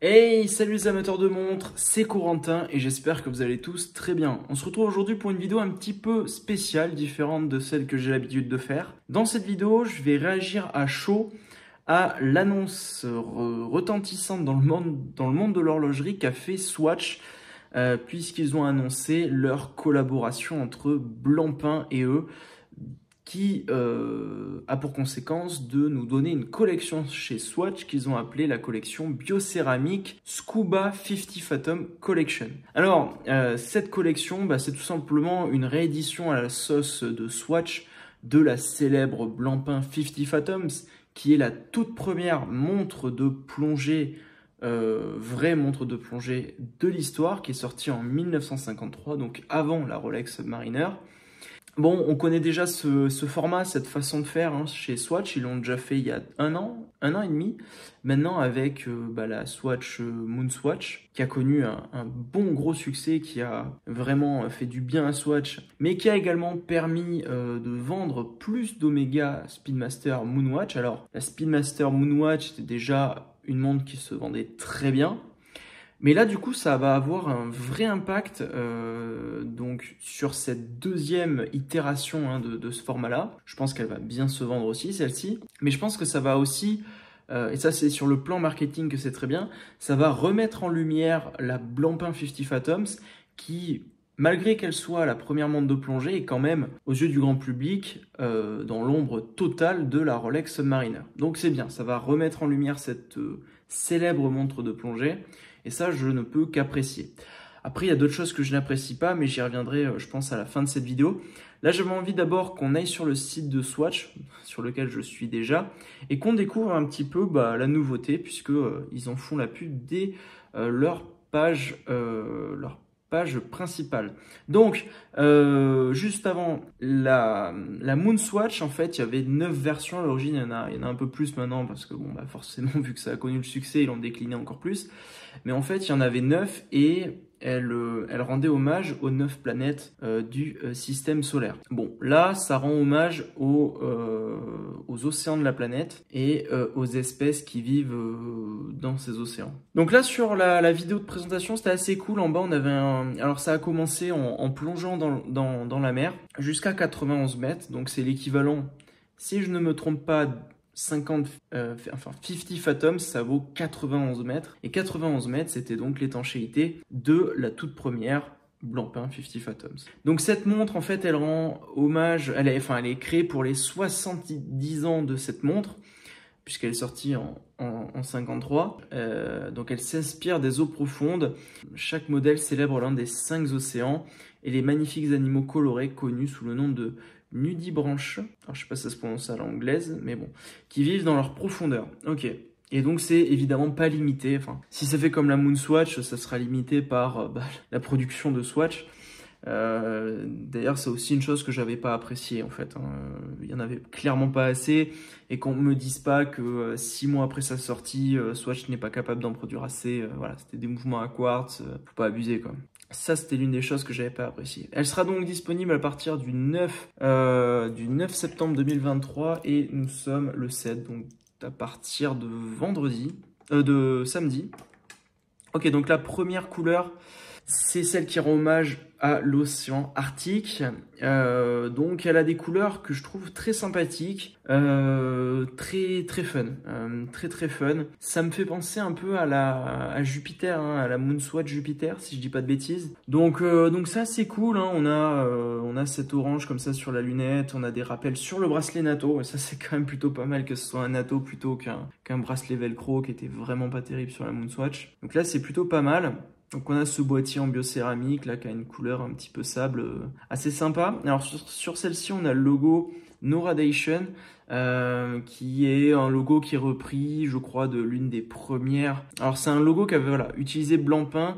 Hey, salut les amateurs de montres, c'est Corentin et j'espère que vous allez tous très bien. On se retrouve aujourd'hui pour une vidéo un petit peu spéciale, différente de celle que j'ai l'habitude de faire. Dans cette vidéo, je vais réagir à chaud à l'annonce retentissante dans le monde de l'horlogerie qu'a fait Swatch, puisqu'ils ont annoncé leur collaboration entre Blancpain et eux, qui a pour conséquence de nous donner une collection chez Swatch qu'ils ont appelée la collection biocéramique Scuba 50 Fathom Collection. Alors, cette collection, c'est tout simplement une réédition à la sauce de Swatch de la célèbre Blancpain 50 Fathoms, qui est la toute première montre de plongée, vraie montre de plongée de l'histoire, qui est sortie en 1953, donc avant la Rolex Submariner. Bon, on connaît déjà ce format, cette façon de faire chez Swatch. Ils l'ont déjà fait il y a un an et demi. Maintenant avec la Swatch Moonswatch, qui a connu un bon gros succès, qui a vraiment fait du bien à Swatch, mais qui a également permis de vendre plus d'Omega Speedmaster Moonwatch. Alors, la Speedmaster Moonwatch était déjà une montre qui se vendait très bien. Mais là, du coup, ça va avoir un vrai impact donc sur cette deuxième itération de ce format-là. Je pense qu'elle va bien se vendre aussi, celle-ci. Mais je pense que ça va aussi, et ça c'est sur le plan marketing que c'est très bien, ça va remettre en lumière la Blancpain 50 Fathoms qui, malgré qu'elle soit la première montre de plongée, est quand même, aux yeux du grand public, dans l'ombre totale de la Rolex Submariner. Donc c'est bien, ça va remettre en lumière cette célèbre montre de plongée. Et ça, je ne peux qu'apprécier. Après, il y a d'autres choses que je n'apprécie pas, mais j'y reviendrai, je pense, à la fin de cette vidéo. Là, j'avais envie d'abord qu'on aille sur le site de Swatch, sur lequel je suis déjà, et qu'on découvre un petit peu la nouveauté, puisque ils en font la pub dès leur page principale. Donc, juste avant la Moonswatch, en fait, il y avait 9 versions à l'origine. Il y en a un peu plus maintenant parce que, forcément, vu que ça a connu le succès, ils l'ont décliné encore plus. Mais en fait, il y en avait 9 et elle rendait hommage aux 9 planètes du système solaire. Bon, là, ça rend hommage aux océans de la planète et aux espèces qui vivent dans ces océans. Donc là, sur la vidéo de présentation, c'était assez cool. En bas, on avait alors ça a commencé en plongeant dans la mer jusqu'à 91 mètres. Donc c'est l'équivalent, si je ne me trompe pas, 50 Fathoms, ça vaut 91 mètres. Et 91 mètres, c'était donc l'étanchéité de la toute première Blancpain 50 Fathoms. Donc cette montre, en fait, elle rend hommage, elle est créée pour les 70 ans de cette montre, puisqu'elle est sortie en 53. Donc elle s'inspire des eaux profondes. Chaque modèle célèbre l'un des 5 océans et les magnifiques animaux colorés connus sous le nom de nudibranches. Alors je sais pas si ça se prononce à l'anglaise, mais bon, qui vivent dans leur profondeur. Ok. Et donc c'est évidemment pas limité. Enfin, si ça fait comme la Moonswatch, ça sera limité par la production de Swatch. D'ailleurs, c'est aussi une chose que j'avais pas appréciée en fait. Il y en avait clairement pas assez, et qu'on me dise pas que 6 mois après sa sortie, Swatch n'est pas capable d'en produire assez. Voilà, c'était des mouvements à quartz, faut pas abuser quoi. Ça, c'était l'une des choses que j'avais pas appréciées. Elle sera donc disponible à partir du 9 septembre 2023 et nous sommes le 7, donc à partir de de samedi. Ok, donc la première couleur, c'est celle qui rend hommage à l'océan Arctique. Donc elle a des couleurs que je trouve très sympathiques, très fun, très fun. Ça me fait penser un peu à Jupiter, à la Moonswatch Jupiter, si je dis pas de bêtises. Donc ça c'est cool. On a cet orange comme ça sur la lunette, on a des rappels sur le bracelet NATO. Et ça c'est quand même plutôt pas mal que ce soit un NATO plutôt qu'un bracelet velcro qui était vraiment pas terrible sur la Moonswatch. Donc là c'est plutôt pas mal. Donc on a ce boîtier en biocéramique là qui a une couleur un petit peu sable, assez sympa. Alors sur celle-ci on a le logo No Radiation, qui est un logo qui est repris, je crois, de l'une des premières. Alors c'est un logo qu'avait utilisé Blancpain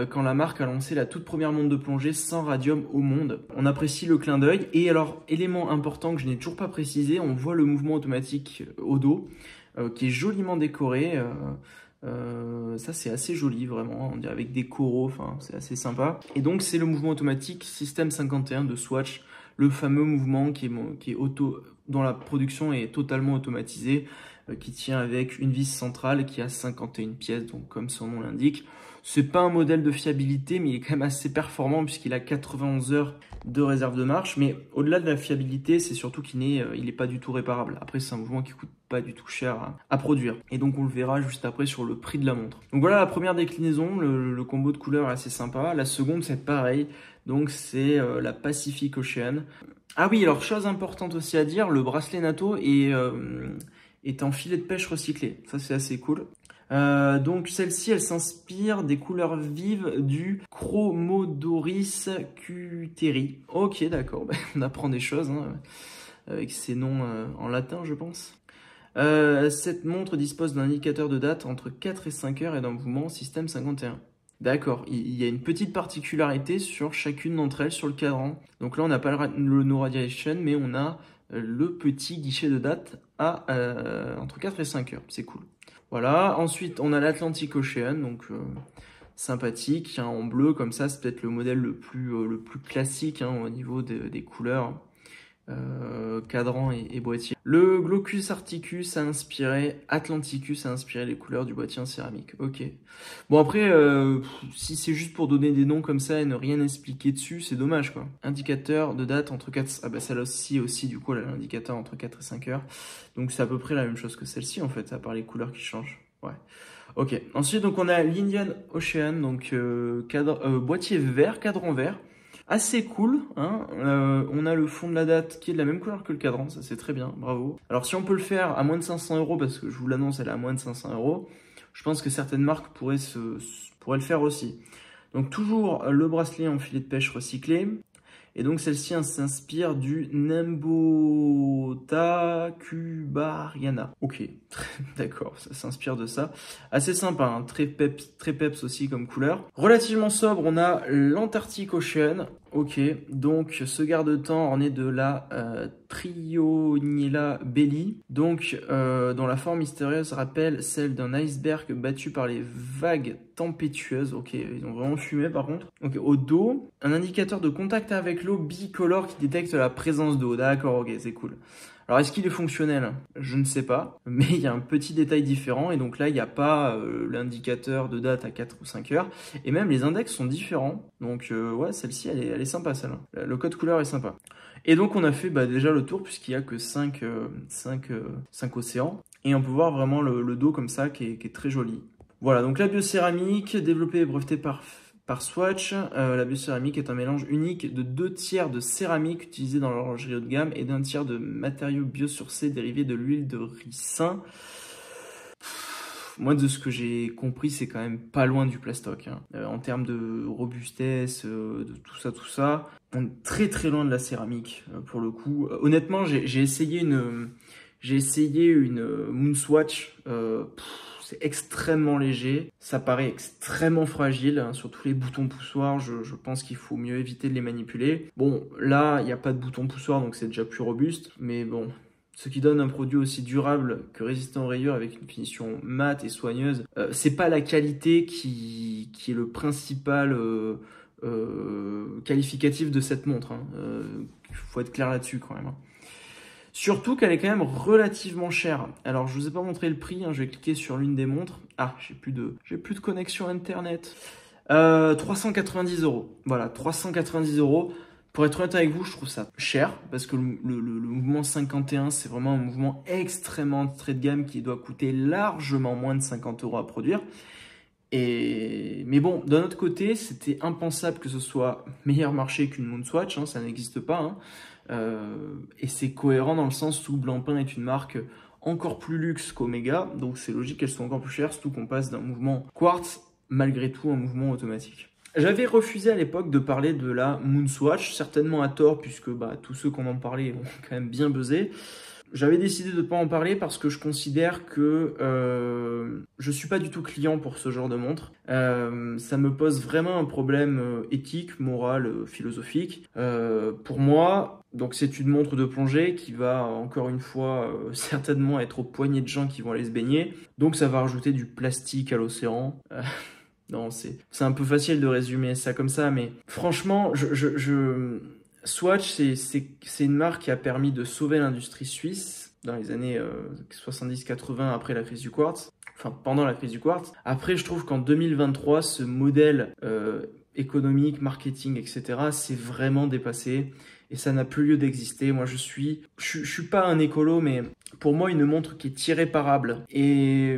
quand la marque a lancé la toute première montre de plongée sans radium au monde. On apprécie le clin d'œil. Et alors, élément important que je n'ai toujours pas précisé, on voit le mouvement automatique au dos qui est joliment décoré. Ça c'est assez joli vraiment, on dirait avec des coraux, enfin c'est assez sympa. Et donc c'est le mouvement automatique Système 51 de Swatch, le fameux mouvement qui est dont la production est totalement automatisée, qui tient avec une vis centrale qui a 51 pièces, donc comme son nom l'indique. C'est pas un modèle de fiabilité, mais il est quand même assez performant puisqu'il a 91 heures de réserve de marche. Mais au-delà de la fiabilité, c'est surtout qu'il n'est pas du tout réparable. Après, c'est un mouvement qui coûte pas du tout cher à produire. Et donc, on le verra juste après sur le prix de la montre. Donc voilà la première déclinaison. Le combo de couleurs est assez sympa. La seconde, c'est pareil. Donc, c'est la Pacific Ocean. Ah oui, alors chose importante aussi à dire, le bracelet NATO est en filet de pêche recyclé. Ça, c'est assez cool. Donc celle-ci, elle s'inspire des couleurs vives du Chromodoris cuteri. Ok, d'accord, on apprend des choses avec ces noms en latin, je pense. Cette montre dispose d'un indicateur de date entre 4 et 5 heures et d'un mouvement système 51. D'accord, il y a une petite particularité sur chacune d'entre elles sur le cadran. Donc là, on n'a pas le No Radiation, mais on a le petit guichet de date à entre 4 et 5 heures. C'est cool. Voilà, ensuite on a l'Atlantic Ocean, donc sympathique, en bleu comme ça, c'est peut-être le modèle le plus classique au niveau des couleurs, cadran et boîtier. Le Glaucus Arcticus Atlanticus a inspiré les couleurs du boîtier en céramique, ok. Bon après, si c'est juste pour donner des noms comme ça et ne rien expliquer dessus, c'est dommage quoi. Indicateur de date entre 4, ah bah celle aussi du coup elle a l'indicateur entre 4 et 5 heures, donc c'est à peu près la même chose que celle-ci en fait, à part les couleurs qui changent, ouais. Ok, ensuite donc on a l'Indian Ocean, donc boîtier vert, cadran vert. Assez cool, hein. On a le fond de la date qui est de la même couleur que le cadran, ça c'est très bien, bravo. Alors si on peut le faire à moins de 500 €, parce que je vous l'annonce, elle est à moins de 500 €, je pense que certaines marques pourraient le faire aussi. Donc toujours le bracelet en filet de pêche recyclé. Et donc celle-ci s'inspire du Nembota Cubariana. Ok, d'accord, ça s'inspire de ça. Assez sympa, hein, très peps aussi comme couleur. Relativement sobre, on a l'Antarctic Ocean. Ok, donc ce garde-temps orné de la Trionella belli, donc dont la forme mystérieuse rappelle celle d'un iceberg battu par les vagues tempétueuses. Ok, ils ont vraiment fumé par contre. Donc au dos, un indicateur de contact avec l'eau bicolore qui détecte la présence d'eau. D'accord, ok, c'est cool. Alors est-ce qu'il est fonctionnel? Je ne sais pas, mais il y a un petit détail différent et donc là il n'y a pas l'indicateur de date à 4 ou 5 heures et même les index sont différents, donc ouais, celle-ci elle est sympa celle-là, le code couleur est sympa. Et donc on a fait déjà le tour puisqu'il n'y a que 5 océans et on peut voir vraiment le dos comme ça qui est très joli. Voilà, donc la biocéramique développée et brevetée par Swatch. La biocéramique est un mélange unique de 2 tiers de céramique utilisée dans l'horlogerie haut de gamme et d'1 tiers de matériaux biosourcés dérivés de l'huile de ricin. Moi, de ce que j'ai compris, c'est quand même pas loin du plastoc. En termes de robustesse, de tout ça, on est très très loin de la céramique pour le coup. Honnêtement, j'ai essayé une Moonswatch. C'est extrêmement léger, ça paraît extrêmement fragile, hein, sur tous les boutons poussoirs, je pense qu'il faut mieux éviter de les manipuler. Bon, là, il n'y a pas de bouton poussoir, donc c'est déjà plus robuste, mais bon, ce qui donne un produit aussi durable que résistant aux rayures avec une finition mate et soigneuse, c'est pas la qualité qui est le principal qualificatif de cette montre. Il faut être clair là-dessus quand même. Surtout qu'elle est quand même relativement chère. Alors, je vous ai pas montré le prix, je vais cliquer sur l'une des montres. Ah, j'ai plus de connexion internet. 390 €. Voilà, 390 €. Pour être honnête avec vous, je trouve ça cher parce que le mouvement 51, c'est vraiment un mouvement extrêmement entrée de gamme qui doit coûter largement moins de 50 € à produire. Mais bon, d'un autre côté, c'était impensable que ce soit meilleur marché qu'une Moonswatch, ça n'existe pas. Et c'est cohérent dans le sens où Blancpain est une marque encore plus luxe qu'Omega, donc c'est logique qu'elles soient encore plus chères, surtout qu'on passe d'un mouvement quartz, malgré tout, un mouvement automatique. J'avais refusé à l'époque de parler de la Moonswatch, certainement à tort, puisque tous ceux qu'on en parlait ont quand même bien buzzé. J'avais décidé de ne pas en parler parce que je considère que je suis pas du tout client pour ce genre de montre. Ça me pose vraiment un problème éthique, moral, philosophique. Pour moi, donc c'est une montre de plongée qui va encore une fois certainement être aux poignées de gens qui vont aller se baigner. Donc ça va rajouter du plastique à l'océan. Non, c'est un peu facile de résumer ça comme ça, mais franchement, Swatch, c'est une marque qui a permis de sauver l'industrie suisse dans les années 70-80 après la crise du quartz, enfin pendant la crise du quartz. Après, je trouve qu'en 2023, ce modèle économique, marketing, etc., c'est vraiment dépassé et ça n'a plus lieu d'exister. Moi, je suis pas un écolo, mais pour moi, une montre qui est irréparable et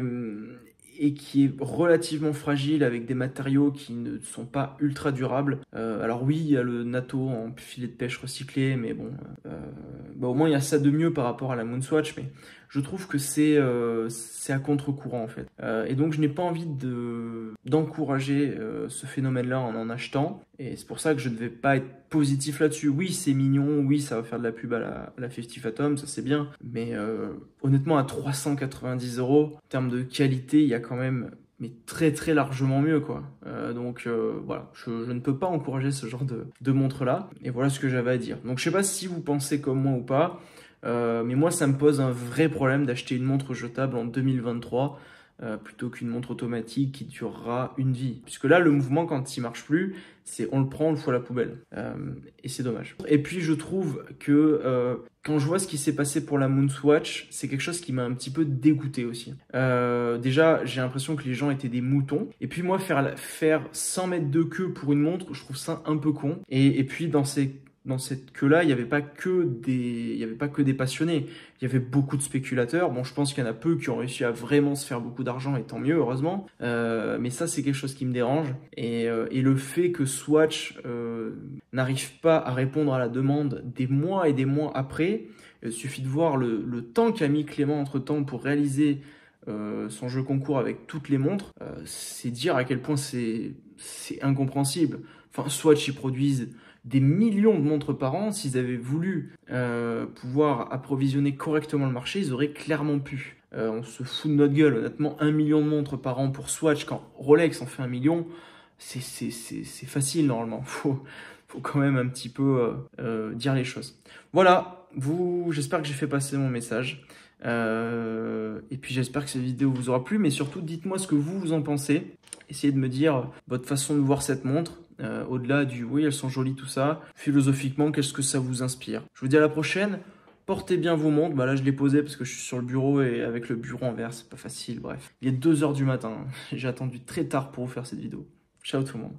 qui est relativement fragile avec des matériaux qui ne sont pas ultra durables. Alors oui, il y a le NATO en filet de pêche recyclé, mais bon, au moins il y a ça de mieux par rapport à la Moonswatch, mais je trouve que c'est à contre-courant en fait. Et donc je n'ai pas envie d'encourager ce phénomène-là en achetant, et c'est pour ça que je ne vais pas être positif là-dessus. Oui, c'est mignon, oui, ça va faire de la pub à la 50 Fathom, ça c'est bien, mais honnêtement à 390 €, en termes de qualité, il y a quand même mais très très largement mieux quoi. Donc voilà, je ne peux pas encourager ce genre de montre là, et voilà ce que j'avais à dire. Donc je sais pas si vous pensez comme moi ou pas, mais moi ça me pose un vrai problème d'acheter une montre jetable en 2023 plutôt qu'une montre automatique qui durera une vie. Puisque là, le mouvement, quand il marche plus, c'est on le prend, on le fout à la poubelle. Et c'est dommage. Et puis, je trouve que quand je vois ce qui s'est passé pour la Moonswatch, c'est quelque chose qui m'a un petit peu dégoûté aussi. Déjà, j'ai l'impression que les gens étaient des moutons. Et puis moi, faire 100 mètres de queue pour une montre, je trouve ça un peu con. Et puis, dans cette queue-là, il n'y avait pas que des passionnés. Il y avait beaucoup de spéculateurs. Bon, je pense qu'il y en a peu qui ont réussi à vraiment se faire beaucoup d'argent, et tant mieux, heureusement. Mais ça, c'est quelque chose qui me dérange. Et le fait que Swatch n'arrive pas à répondre à la demande des mois et des mois après, il suffit de voir le temps qu'a mis Clément entre-temps pour réaliser son jeu concours avec toutes les montres. C'est dire à quel point c'est incompréhensible. Enfin, Swatch, ils produisent des millions de montres par an. S'ils avaient voulu pouvoir approvisionner correctement le marché, ils auraient clairement pu. On se fout de notre gueule, honnêtement, 1 million de montres par an pour Swatch, quand Rolex en fait 1 million, c'est facile normalement. Faut quand même un petit peu dire les choses. Voilà, j'espère que j'ai fait passer mon message. Et puis j'espère que cette vidéo vous aura plu, mais surtout dites-moi ce que vous en pensez. Essayez de me dire votre façon de voir cette montre. Au-delà du oui, elles sont jolies, tout ça. Philosophiquement, qu'est-ce que ça vous inspire? Je vous dis à la prochaine. Portez bien vos montres. Bah là, je l'ai posé parce que je suis sur le bureau et avec le bureau en verre, c'est pas facile. Bref, il est 2 h du matin. J'ai attendu très tard pour vous faire cette vidéo. Ciao tout le monde.